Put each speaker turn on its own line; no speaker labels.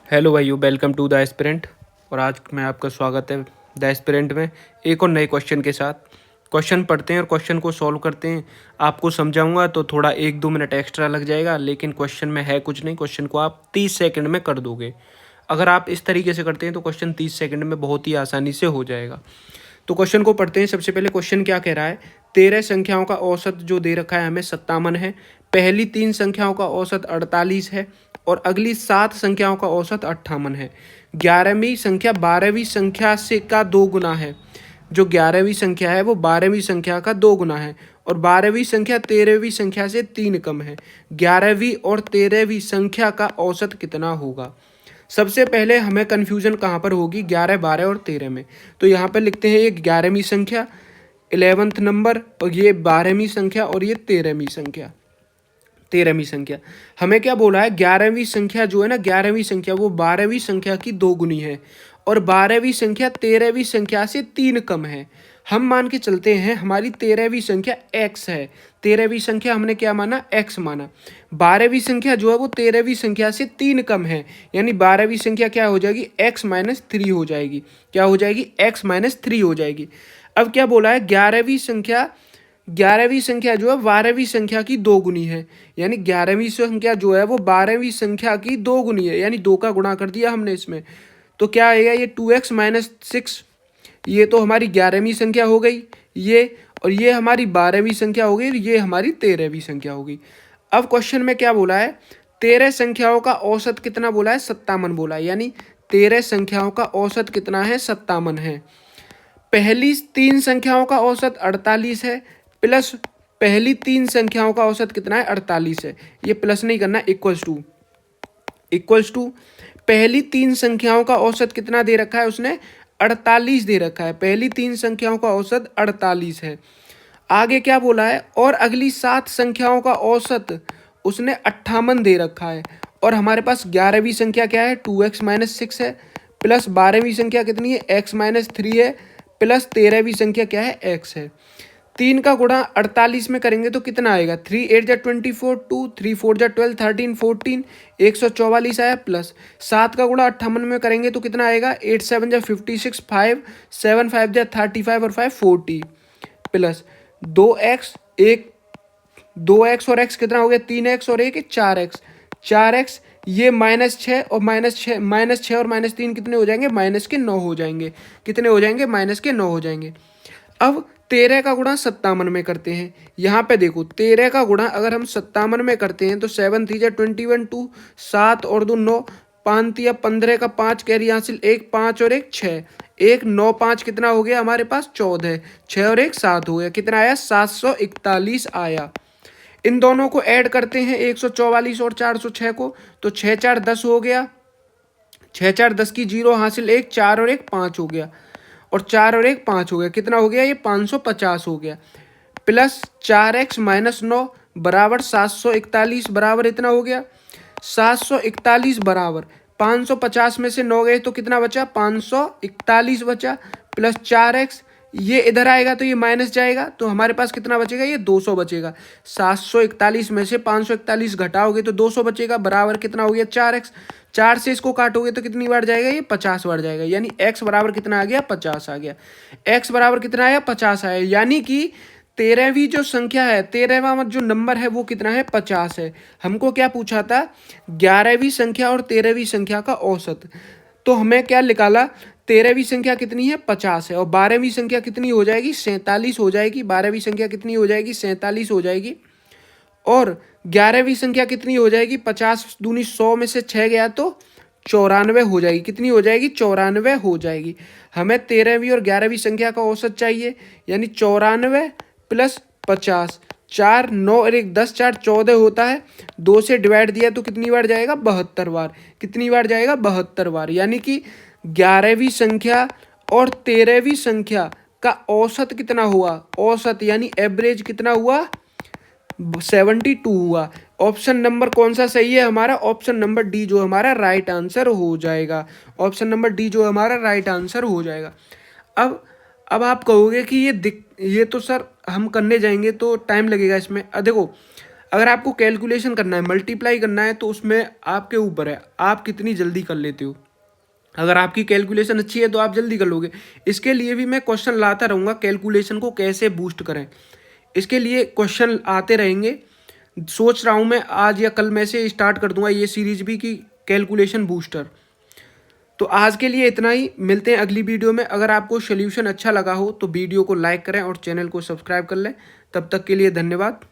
Hello भाइयों, welcome to the aspirant. और आज मैं आपका स्वागत है द एस्पिरेंट में एक और नए क्वेश्चन के साथ। क्वेश्चन पढ़ते हैं और क्वेश्चन को सॉल्व करते हैं। आपको समझाऊंगा तो थोड़ा 1-2 मिनट एक्स्ट्रा लग जाएगा, लेकिन क्वेश्चन में है कुछ नहीं। क्वेश्चन को आप 30 सेकंड में कर दोगे। अगर आप इस तरीके से करते हैं तो क्वेश्चन 30 सेकंड में बहुत ही आसानी से हो जाएगा। तो क्वेश्चन को पढ़ते हैं। सबसे पहले क्वेश्चन क्या कह रहा है, 13 संख्याओं का औसत जो दे रखा है हमें 57 है। पहली 3 संख्याओं का औसत 48 है और अगली 7 संख्याओं का औसत 58 है। 11वीं संख्या 12वीं संख्या से का 2 गुना है। जो 11वीं संख्या है वो 12वीं संख्या का 2 गुना है और 12वीं संख्या 13वीं संख्या से 3 कम है। 11वीं और 13वीं संख्या का औसत कितना होगा। सबसे पहले हमें कन्फ्यूजन कहाँ पर होगी, 11, 12 और 13 में। तो यहाँ पर लिखते हैं ये 11वीं संख्या 11th नंबर और ये 12वीं संख्या और ये 13वीं संख्या। 13वीं संख्या हमें क्या बोला है, 11वीं संख्या जो है ना, 11वीं संख्या वो 12वीं संख्या की 2 गुनी है और 12वीं संख्या 13वीं संख्या से 3 कम है। हम मान के चलते हैं हमारी 13वीं संख्या x है। 13वीं संख्या हमने क्या माना, x माना। 12वीं संख्या जो है वो 13वीं संख्या से 3 कम है, यानी 12वीं संख्या क्या हो जाएगी, x-3 हो जाएगी। क्या हो जाएगी, x-3 हो जाएगी। अब क्या बोला है, 11वीं संख्या जो है 12वीं संख्या की 2 गुनी है, यानी 11वीं संख्या जो है वो 12वीं संख्या की 2 गुनी है, यानी 2 का गुणा कर दिया हमने इसमें। तो क्या आएगा, ये 2x-6, ये तो हमारी 11वीं संख्या हो गई ये, और ये हमारी 12वीं संख्या हो गई और ये हमारी 13वीं संख्या हो गई। अब क्वेश्चन में क्या बोला है, 13 संख्याओं का औसत कितना बोला है, 57 बोला है, यानी 13 संख्याओं का औसत कितना है, 57 है। पहली 3 संख्याओं का औसत 48 है प्लस पहली 3 संख्याओं का औसत कितना है, 48 है। ये प्लस नहीं करना, इक्वल्स टू पहली 3 संख्याओं का औसत कितना दे रखा है उसने, 48 दे रखा है। पहली 3 संख्याओं का औसत 48 है। आगे क्या बोला है, और अगली 7 संख्याओं का औसत उसने 58 दे रखा है। और हमारे पास 11वीं संख्या क्या है, 2x-6 है प्लस 12वीं संख्या कितनी है, x-3 है प्लस 13वीं संख्या क्या है, x है। 3 का गुणा 48 में करेंगे तो कितना आएगा, 3 8 जा 24, 2 3 4 जा 12, 13 14, 144 आया प्लस 7 का गुणा 58 में करेंगे तो कितना आएगा, 8 7 जा 56, 5 7 5 जा 35 और 5 40 प्लस 2x, एक 2x और x कितना हो गया, 3x और एक 4x, ये -6 और -6 और -3 कितने हो जाएंगे, -9 हो जाएंगे। कितने हो जाएंगे, -9 हो जाएंगे। अब 13 का गुणा 57 में करते हैं। यहाँ पे देखो 13 का गुणा अगर हम 57 में करते हैं तो 7 3 जा 21, 2 7 और 2 9, 5 3 15 का 5 कैरी हासिल, 1 5 और 1 6, 1 9 5 कितना हो गया हमारे पास, 14, 6 और 1 7 हो गया। कितना आया, 741 आया। इन दोनों को ऐड करते हैं 144 और 406 को, तो 6 4 10 हो गया। 6 4 10 की 0 हासिल, 1 4 और 1 5 हो गया और 4 और 1 5 हो गया। कितना हो गया, ये 550 हो गया प्लस 4x-9 बराबर 741 बराबर इतना हो गया। 741 बराबर 550 में से 9 गए तो कितना बचा, 541 बचा प्लस 4x, ये इधर आएगा तो ये माइनस जाएगा तो हमारे पास कितना बचेगा, ये 200 बचेगा। 741 में से 541 घटाओगे तो 200 बचेगा बराबर कितना हो गया, 4x। 4 से इसको काटोगे तो कितनी बार जाएगा, ये 50 बार जाएगा, यानी x बराबर कितना आ गया, 50 आ गया। x बराबर कितना आया, 50 आया, यानी कि 13वीं जो संख्या है, 13वां जो नंबर है वो कितना है, 50 है। हमको क्या पूछा था, 11वीं संख्या और 13वीं संख्या का औसत। तो हमें क्या निकाला, 13वीं संख्या कितनी है, 50 है और 12वीं संख्या कितनी हो जाएगी, 47 हो जाएगी। 12वीं संख्या कितनी हो जाएगी, 47 हो जाएगी। और 11वीं संख्या कितनी हो जाएगी, 50 दूनी 100 में से 6 गया तो 94 हो जाएगी। कितनी हो जाएगी, 94 हो जाएगी। हमें 13वीं और 11वीं संख्या का औसत चाहिए, यानी 94 प्लस 50, 4 9 और 1 10, 4 14 होता है। 2 से डिवाइड दिया तो कितनी बार जाएगा, 72 बार। कितनी बार जाएगा, 72 बार। यानी कि 11वीं संख्या और 13वीं संख्या का औसत कितना हुआ, औसत यानी एवरेज कितना हुआ, 72 हुआ। ऑप्शन नंबर कौन सा सही है हमारा, ऑप्शन नंबर डी जो हमारा राइट आंसर हो जाएगा। ऑप्शन नंबर डी जो हमारा राइट आंसर हो जाएगा। अब आप कहोगे कि ये तो सर हम करने जाएंगे तो टाइम लगेगा इसमें। देखो अगर आपको कैलकुलेशन करना है, मल्टीप्लाई करना है, तो उसमें आपके ऊपर है आप कितनी जल्दी कर लेते हो। अगर आपकी कैलकुलेशन अच्छी है तो आप जल्दी कर लोगे। इसके लिए भी मैं क्वेश्चन लाता रहूँगा, कैलकुलेशन को कैसे बूस्ट करें, इसके लिए क्वेश्चन आते रहेंगे। सोच रहा हूँ मैं आज या कल में से स्टार्ट कर दूंगा ये सीरीज भी कि कैलकुलेशन बूस्टर। तो आज के लिए इतना ही, मिलते हैं अगली वीडियो में। अगर आपको सोल्यूशन अच्छा लगा हो तो वीडियो को लाइक करें और चैनल को सब्सक्राइब कर लें। तब तक के लिए धन्यवाद।